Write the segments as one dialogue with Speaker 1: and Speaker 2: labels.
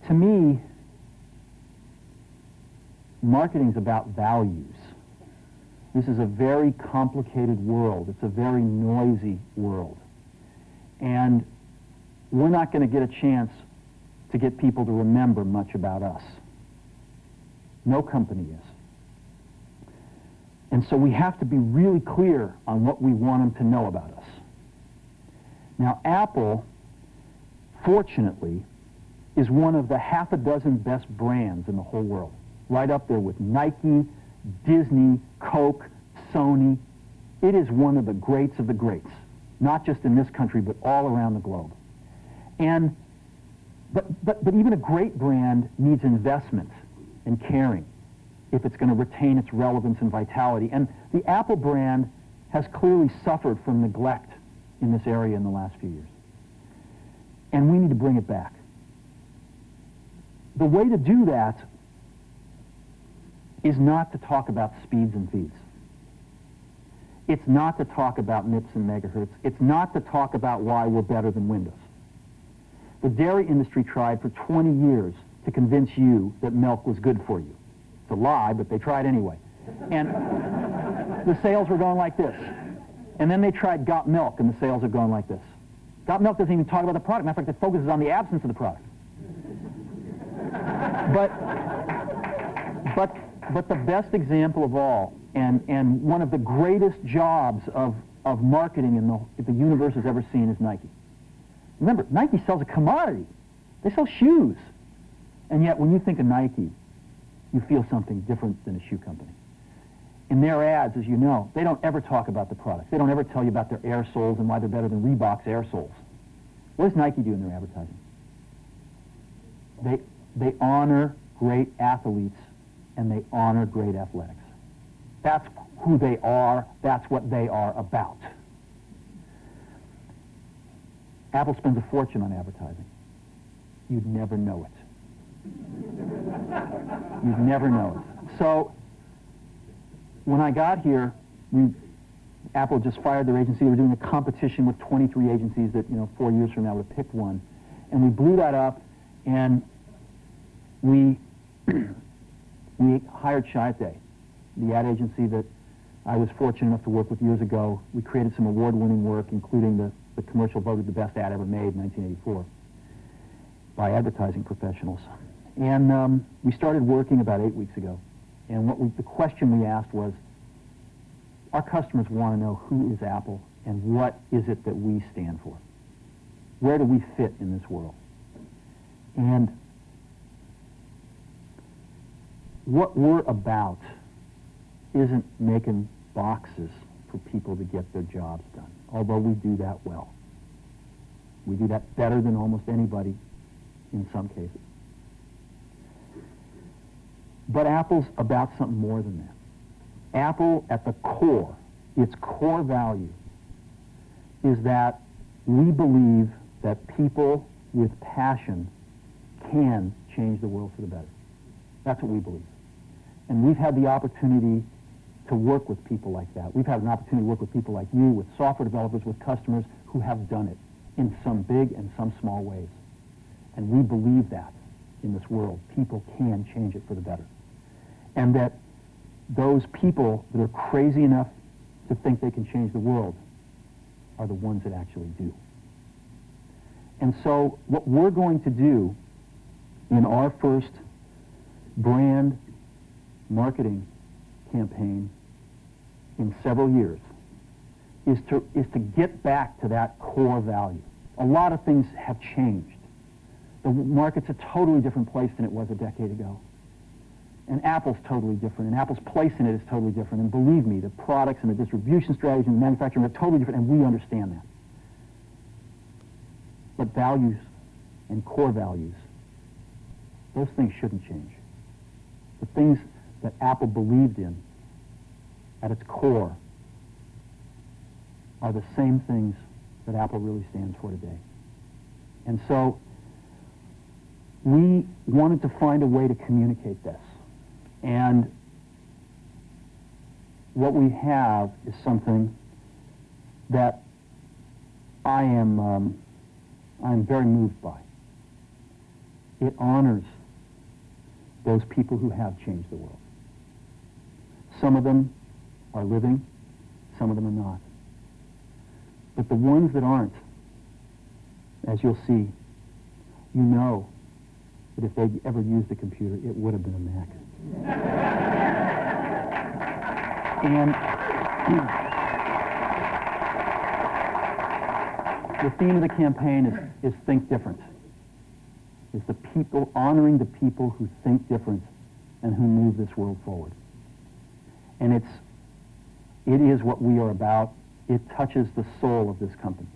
Speaker 1: To me, marketing is about values. This is a very complicated world. It's a very noisy world. And we're not going to get a chance to get people to remember much about us. No company is. And so we have to be really clear on what we want them to know about us. Now, Apple, fortunately, is one of the half a dozen best brands in the whole world. Right up there with Nike, Disney, Coke, Sony. It is one of the greats of the greats, not just in this country, but all around the globe. And but even a great brand needs investment and caring if it's going to retain its relevance and vitality. And the Apple brand has clearly suffered from neglect in this area in the last few years. And we need to bring it back. The way to do that is not to talk about speeds and feeds. It's not to talk about MIPS and megahertz. It's not to talk about why we're better than Windows. The dairy industry tried for 20 years to convince you that milk was good for you. It's a lie, but they tried anyway. And the sales were going like this. And then they tried Got Milk, and the sales are going like this. Got Milk doesn't even talk about the product. Matter of fact, it focuses on the absence of the product. But the best example of all, and one of the greatest jobs of marketing the universe has ever seen is Nike. Remember, Nike sells a commodity. They sell shoes. And yet, when you think of Nike, you feel something different than a shoe company. In their ads, as you know, they don't ever talk about the product. They don't ever tell you about their air soles and why they're better than Reebok's air soles. What does Nike do in their advertising? They honor great athletes and they honor great athletics. That's who they are. That's what they are about. Apple spends a fortune on advertising. You'd never know it. You'd never know it. So when I got here, Apple just fired their agency. They were doing a competition with 23 agencies that, 4 years from now would have picked one. And we blew that up, and we hired Chiat, the ad agency that I was fortunate enough to work with years ago. We created some award-winning work, including the commercial voted the best ad ever made in 1984 by advertising professionals. And we started working about 8 weeks ago. And the question we asked was, our customers want to know who is Apple and what is it that we stand for? Where do we fit in this world? And what we're about isn't making boxes for people to get their jobs done, although we do that well. We do that better than almost anybody in some cases. But Apple's about something more than that. Apple, at the core, its core value, is that we believe that people with passion can change the world for the better. That's what we believe. And we've had the opportunity to work with people like that. We've had an opportunity to work with people like you, with software developers, with customers who have done it in some big and some small ways. And we believe that in this world, people can change it for the better. And that those people that are crazy enough to think they can change the world are the ones that actually do. And so what we're going to do in our first brand marketing campaign in several years is to get back to that core value. A lot of things have changed. The market's a totally different place than it was a decade ago. And Apple's totally different, and Apple's place in it is totally different. And believe me, the products and the distribution strategy and the manufacturing are totally different, and we understand that. But values and core values, those things shouldn't change. The things that Apple believed in at its core are the same things that Apple really stands for today. And so we wanted to find a way to communicate this. And what we have is something that I'm very moved by. It honors those people who have changed the world. Some of them are living, some of them are not. But the ones that aren't, as you'll see, you know that if they'd ever used a computer, it would have been a Mac. And the theme of the campaign is Think Different. It's the people, honoring the people who think different and who move this world forward. And it is what we are about. It touches the soul of this company.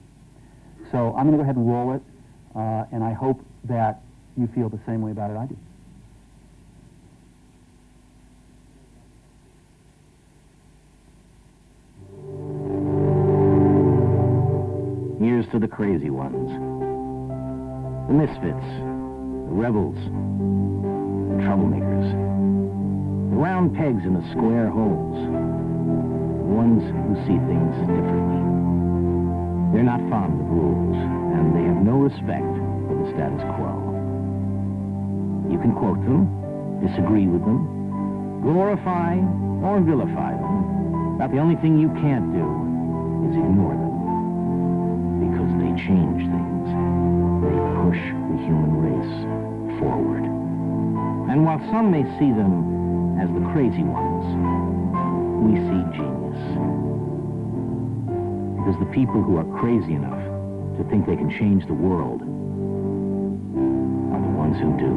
Speaker 1: So I'm going to go ahead and roll it, and I hope that you feel the same way about it I do.
Speaker 2: Here's to the crazy ones, the misfits, the rebels, the troublemakers, the round pegs in the square holes, the ones who see things differently. They're not fond of rules, and they have no respect for the status quo. You can quote them, disagree with them, glorify or vilify them, but the only thing you can't do is ignore them. Because they change things. They push the human race forward. And while some may see them as the crazy ones, we see genius. Because the people who are crazy enough to think they can change the world are the ones who do.